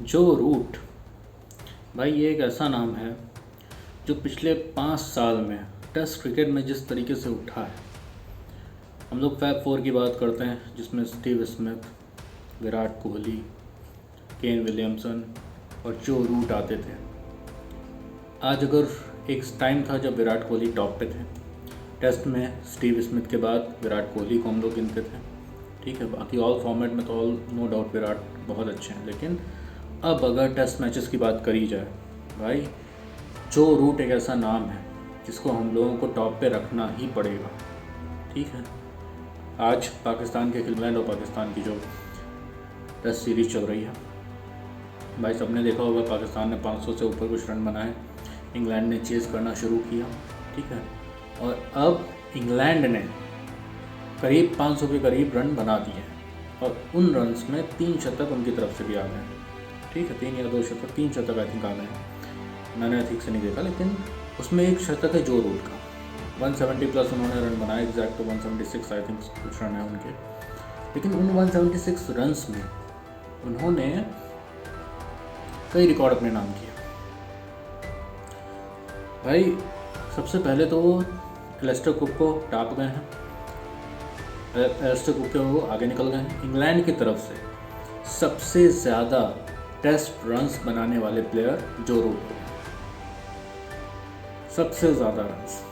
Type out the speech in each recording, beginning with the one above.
जो रूट, भाई ये एक ऐसा नाम है जो पिछले 5 साल में टेस्ट क्रिकेट में जिस तरीके से उठा है। हम लोग फैब फोर की बात करते हैं जिसमें Steve Smith, Virat Kohli, Kane Williamson और जो रूट आते थे। आज अगर एक टाइम था जब विराट कोहली टॉप पे थे, टेस्ट में स्टीव स्मिथ के बाद विराट कोहली को हम लोग गिनते थे, ठीक है। बाकी ऑल फॉर्मेट में तो ऑल नो डाउट विराट बहुत अच्छे हैं, लेकिन अब अगर टेस्ट मैचेस की बात करी जाए, भाई जो रूट एक ऐसा नाम है जिसको हम लोगों को टॉप पे रखना ही पड़ेगा, ठीक है। आज पाकिस्तान के इंग्लैंड और पाकिस्तान की जो टेस्ट सीरीज़ चल रही है, भाई सबने देखा होगा पाकिस्तान ने 500 से ऊपर कुछ रन बनाए, इंग्लैंड ने चेज़ करना शुरू किया, ठीक है। और अब इंग्लैंड ने करीब 500 के करीब रन बना दिए और उन रन्स में 3 शतक उनकी तरफ से भी आ गए, ठीक है। 3 या 2 शतक, 3 शतक आई थिंक आ गए, मैंने ठीक से नहीं देखा, लेकिन उसमें एक शतक है जो रूट का। 170 प्लस उन्होंने रन बनाए, एग्जैक्ट तो 176 आई थिंक कुछ रन है उनके, लेकिन उन 176 रन्स में उन्होंने कई रिकॉर्ड अपने नाम किया। भाई सबसे पहले तो वो एलिस्टर कुक को टाप गए हैं, एलिस्टर कुक के वो आगे निकल गए हैं। इंग्लैंड की तरफ से सबसे ज़्यादा टेस्ट रन्स बनाने वाले प्लेयर जो रूट हो, सबसे ज़्यादा रन्स।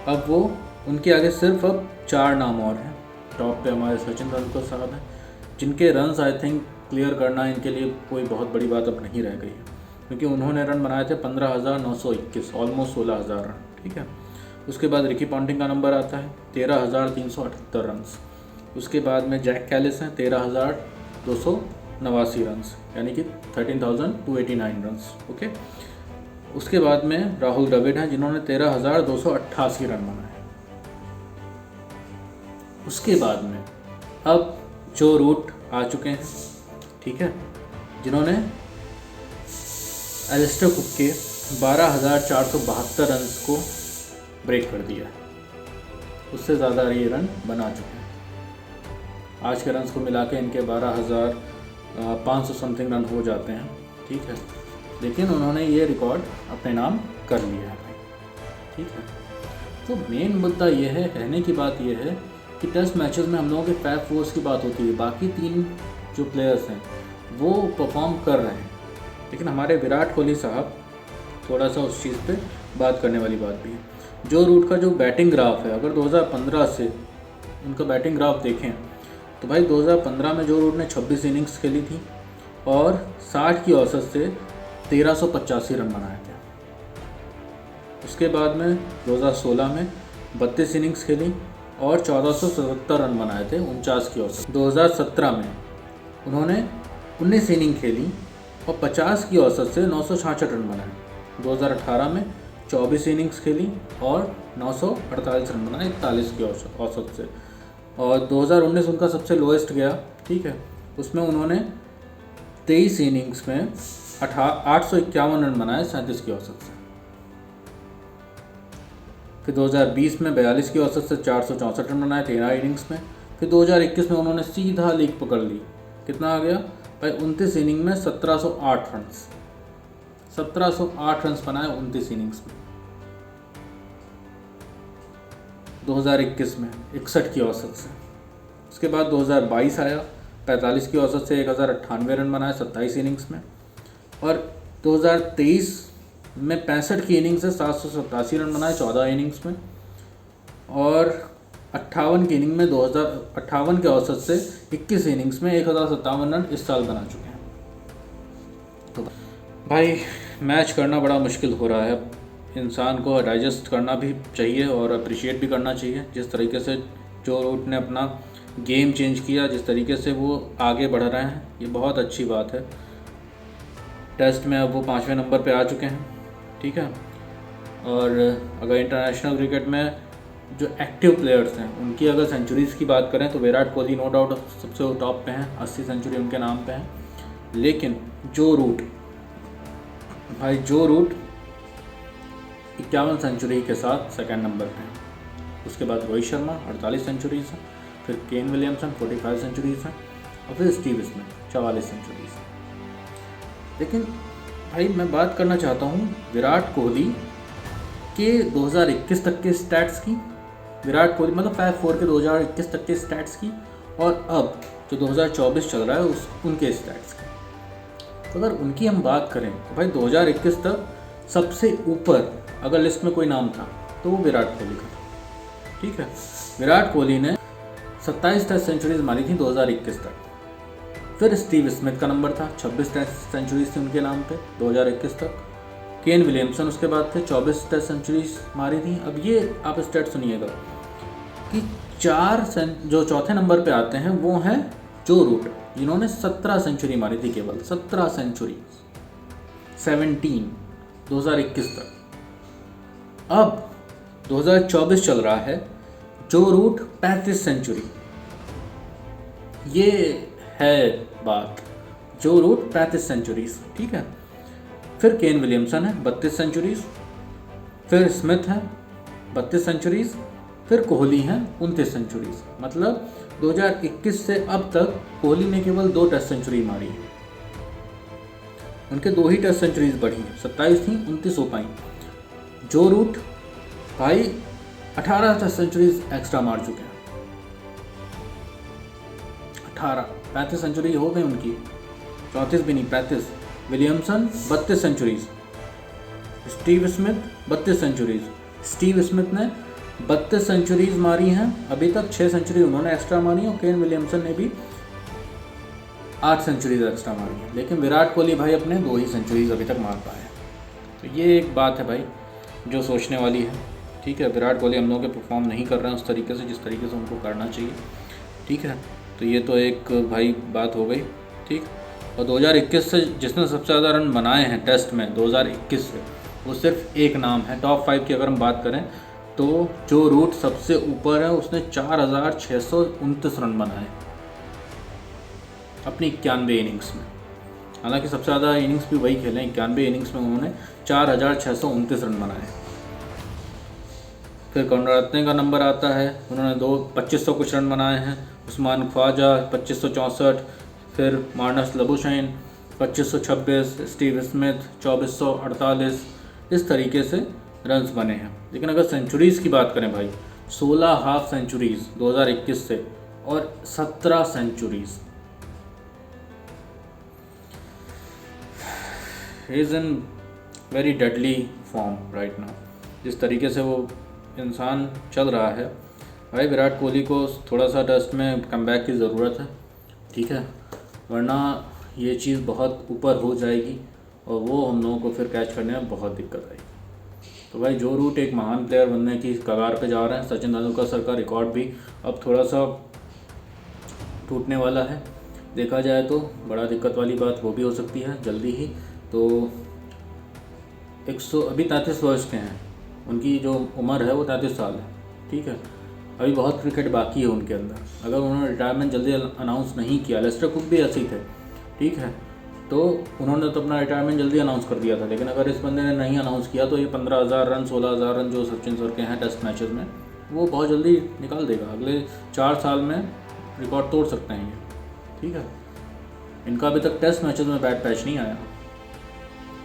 अब वो उनके आगे सिर्फ अब 4 नाम और हैं। टॉप पे हमारे सचिन तेंदुलकर साहब हैं, जिनके रन्स आई थिंक क्लियर करना इनके लिए कोई बहुत बड़ी बात अब नहीं रह गई है, क्योंकि उन्होंने रन बनाए थे 15,921, ऑलमोस्ट 16,000 रन, ठीक है। उसके बाद रिकी पॉन्टिंग का नंबर आता है 13,378 रन्स। उसके बाद में जैक कैलिस हैं 13,289 रन्स, यानी कि 13,289 रन्स, ओके। उसके बाद में राहुल द्रविड़ हैं जिन्होंने 13,288 रन बनाए। उसके बाद में अब जो रूट आ चुके हैं, ठीक है, जिन्होंने एलिस्टर कुक के 12,472 रन्स को ब्रेक कर दिया है। उससे ज़्यादा ये रन बना चुके हैं। आज के रन्स को मिला के इनके 12,500 समथिंग रन हो जाते हैं, ठीक है, लेकिन उन्होंने ये रिकॉर्ड अपने नाम कर लिया है, ठीक है। तो मेन मुद्दा ये है, कहने की बात ये है कि टेस्ट मैचेस में हम लोगों के फैब फोर्स की बात होती है, बाकी 3 जो प्लेयर्स हैं वो परफॉर्म कर रहे हैं, लेकिन हमारे विराट कोहली साहब थोड़ा सा उस चीज़ पे बात करने वाली बात भी है। जो रूट का जो बैटिंग ग्राफ है, अगर 2015 से उनका बैटिंग ग्राफ देखें तो भाई 2015 में जो रूट ने 26 इनिंग्स खेली थी और 60 की औसत से 1385 रन बनाए थे। उसके बाद में 2016 में 32 इनिंग्स खेली और 1477 रन बनाए थे, 49 की औसत। 2017 में उन्होंने 19 इनिंग खेली और 50 की औसत से 966 रन बनाए। 2018 में 24 इनिंग्स खेली और 948 रन बनाए, 41 की औसत से। और 2019 उनका सबसे लोएस्ट गया, ठीक है, उसमें उन्होंने 23 इनिंग्स में 851 रन बनाए, 37 की औसत से। फिर 2020 में 42 की औसत से 464 रन बनाए 13 इनिंग्स में। फिर 2021 में उन्होंने सीधा लीग पकड़ ली, कितना आ गया भाई, 29 इनिंग में 1708 रन, 1708 रन बनाए 29 इनिंग्स में। 2021 में 61 की औसत से। उसके बाद 2022 आया, 45 की औसत से 1098 रन बनाए 27 इनिंग्स में। और 2023 में 65 की इनिंग्स से 787 रन बनाए 14 इनिंग्स में। और 58 की इनिंग में 2058 के औसत से 21 इनिंग्स में 1057 रन इस साल बना चुके हैं। तो भाई मैच करना बड़ा मुश्किल हो रहा है, इंसान को डाइजेस्ट करना भी चाहिए और अप्रिशिएट भी करना चाहिए जिस तरीके से जो रूट ने अपना गेम चेंज किया, जिस तरीके से वो आगे बढ़ रहे हैं, ये बहुत अच्छी बात है। टेस्ट में अब वो 5वें नंबर पे आ चुके हैं, ठीक है। और अगर इंटरनेशनल क्रिकेट में जो एक्टिव प्लेयर्स हैं उनकी अगर सेंचुरीज़ की बात करें तो विराट कोहली नो डाउट सबसे टॉप पे हैं, 80 सेंचुरी उनके नाम पे हैं। लेकिन जो रूट, भाई जो रूट 51 सेंचुरी के साथ सेकंड नंबर पे हैं। उसके बाद रोहित शर्मा 48 सेंचुरीज हैं, फिर केन विलियमसन 45 सेंचुरीज हैं और फिर स्टीव स्मिथ 44 सेंचुरीज हैं। लेकिन भाई मैं बात करना चाहता हूँ विराट कोहली के 2021 तक के स्टैट्स की। विराट कोहली मतलब 5-4 के 2021 तक के स्टैट्स की, और अब जो 2024 चल रहा है उनके स्टैट्स की। तो अगर उनकी हम बात करें तो भाई 2021 तक सबसे ऊपर अगर लिस्ट में कोई नाम था तो वो विराट कोहली का था। ठीक है, विराट कोहली ने 27 टेस्ट सेंचुरीज मारी थी 2021 तक। फिर स्टीव स्मिथ का नंबर था, 26 टेस्ट सेंचुरीज थी उनके नाम पे 2021 तक। केन विलियमसन उसके बाद थे, 24 टेस्ट सेंचुरीज मारी थी। अब ये आप स्टेट सुनिएगा कि जो चौथे नंबर पे आते हैं वो हैं जो रूट, जिन्होंने 17 सेंचुरी मारी थी, केवल 17 सेंचुरी 17 2021 तक। अब 2024 चल रहा है, जो रूट 35 सेंचुरी। ये है बात, जो रूट 35 सेंचुरीज। ठीक है, फिर केन विलियमसन है 32 सेंचुरीज, फिर स्मिथ है 32 सेंचुरीज, फिर कोहली हैं 29 सेंचुरीज। मतलब 2021 से अब तक कोहली ने केवल 2 टेस्ट सेंचुरी मारी है, उनके 2 ही टेस्ट सेंचुरीज बढ़ी हैं, 27 थी 29 हो पाई। जो रूट भाई 18 टेस्ट सेंचुरीज एक्स्ट्रा मार चुके हैं, 18 35 सेंचुरी हो गई उनकी, 34 भी नहीं 35। Williamson 32 centuries, Steve Smith 32 centuries. Steve Smith ने 32 सेंचुरीज मारी हैं अभी तक, 6 सेंचुरी उन्होंने एक्स्ट्रा मारी और केन विलियमसन ने भी 8 सेंचुरीज एक्स्ट्रा मारी है। लेकिन विराट कोहली भाई अपने 2 ही सेंचुरीज अभी तक मार पाए। तो ये एक बात है भाई जो सोचने वाली है। ठीक है, विराट कोहली हम लोगों के परफॉर्म नहीं कर रहे हैं उस तरीके से जिस तरीके से उनको करना चाहिए। ठीक है, तो ये तो एक भाई बात हो गई। ठीक, और 2021 से जिसने सबसे ज़्यादा रन बनाए हैं टेस्ट में 2021 से, वो सिर्फ एक नाम है। टॉप 5 की अगर हम बात करें तो जो रूट सबसे ऊपर है उसने 4629 रन बनाए अपनी 91 इनिंग्स में। हालांकि सबसे ज़्यादा इनिंग्स भी वही खेले, 91 इनिंग्स में उन्होंने 4629 रन बनाए। फिर करुणारत्ने का नंबर आता है, उन्होंने 2500 कुछ रन बनाए हैं। उस्मान ख्वाजा 2564, फिर मार्नस लबुशैन 2526, स्टीव स्मिथ 2448, इस तरीके से रन्स बने हैं। लेकिन अगर सेंचुरीज़ की बात करें भाई, 16 हाफ सेंचुरीज़ 2021 से और 17 centuries. Is in very deadly form right now. जिस तरीके से वो इंसान चल रहा है भाई, विराट कोहली को थोड़ा सा टेस्ट में कमबैक की ज़रूरत है। ठीक है, वरना ये चीज़ बहुत ऊपर हो जाएगी और वो हम लोगों को फिर कैच करने में बहुत दिक्कत आएगी। तो भाई जो रूट एक महान प्लेयर बनने की कगार पे जा रहे हैं। सचिन तेंदुलकर सर का रिकॉर्ड भी अब थोड़ा सा टूटने वाला है, देखा जाए तो बड़ा दिक्कत वाली बात वो भी हो सकती है जल्दी ही। तो 100 अभी 33 वर्ष के हैं, उनकी जो उम्र है वो 33 साल है। ठीक है, अभी बहुत क्रिकेट बाकी है उनके अंदर। अगर उन्होंने रिटायरमेंट जल्दी अनाउंस नहीं किया, लेस्टर कुक भी ऐसे ही थे। ठीक है, तो उन्होंने तो अपना रिटायरमेंट जल्दी अनाउंस कर दिया था। लेकिन अगर इस बंदे ने नहीं अनाउंस किया तो ये 15,000 रन 16,000 रन जो सचिन सर के हैं टेस्ट मैचेस में, वो बहुत जल्दी निकाल देगा। अगले 4 साल में रिकॉर्ड तोड़ सकते हैं ये। ठीक है, इनका अभी तक टेस्ट मैचेस में बैट पैच नहीं आया।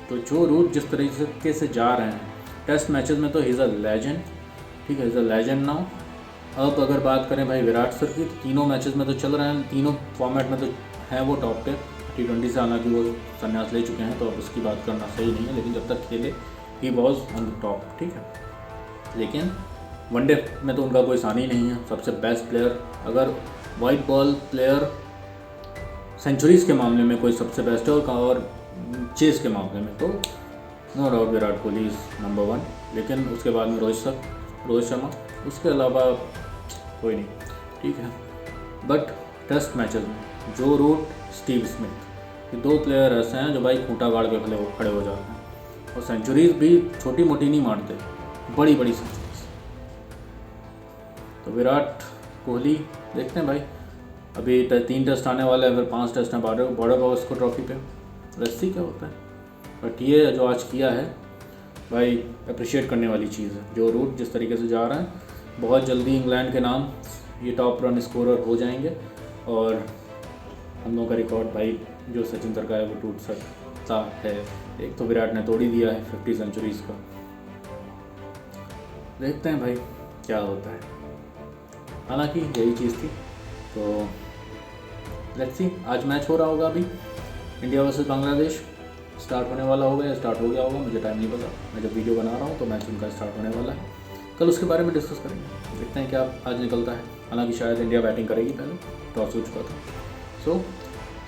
तो जो रूट जिस तरीके से जा रहे हैं टेस्ट मैचेस में, तो ही इज़ अ लेजेंड। ठीक है, इज़ अ लेजेंड नाउ। अब अगर बात करें भाई विराट सर की, तीनों मैचेस में तो चल रहे हैं, तीनों फॉर्मेट में तो हैं वो टॉप पे। T20 से हालांकि वो संन्यास ले चुके हैं तो अब उसकी बात करना सही नहीं है, लेकिन जब तक खेले he was on the top. ठीक है, लेकिन वनडे में तो उनका कोई सानी नहीं है। सबसे बेस्ट प्लेयर, अगर वाइट बॉल प्लेयर सेंचुरीज़ के मामले में कोई सबसे बेस्ट है और चेस के मामले में तो no doubt Virat Kohli is number 1। लेकिन उसके बाद में रोहित शर्मा, उसके अलावा कोई नहीं। ठीक है, बट टेस्ट मैचेस में जो रूट, स्टीव स्मिथ, ये 2 प्लेयर ऐसे हैं जो भाई खूंटा गाड़ के खड़े हो जाते हैं और सेंचुरीज भी छोटी मोटी नहीं मारते, बड़ी बड़ी सेंचुरीज। तो विराट कोहली देखते हैं भाई, अभी 3 टेस्ट आने वाले हैं, फिर 5 टेस्ट हैं बॉर्डर गावस्कर ट्रॉफी पे। रस्सी क्या होता है, बट ये जो आज किया है भाई अप्रिशिएट करने वाली चीज़ है। जो रूट जिस तरीके से जा रहा है, बहुत जल्दी इंग्लैंड के नाम ये टॉप रन स्कोरर हो जाएंगे और हम लोगों का रिकॉर्ड भाई जो सचिन सर का है वो टूट सा है। एक तो विराट ने तोड़ ही दिया है 50 सेंचुरीज़ का। देखते हैं भाई क्या होता है। हालांकि यही चीज़ थी। तो लेट्स सी, आज मैच हो रहा होगा अभी, इंडिया वर्सेस बांग्लादेश स्टार्ट होने वाला होगा या स्टार्ट हो गया होगा, मुझे टाइम नहीं पता। मैं जब वीडियो बना रहा हूँ तो मैच उनका स्टार्ट होने वाला है। कल उसके बारे में डिस्कस करेंगे, देखते हैं क्या आज निकलता है। हालांकि शायद इंडिया बैटिंग करेगी, पहले टॉस हो चुका था। सो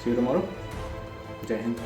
सी यू टुमारो। जय हिंद।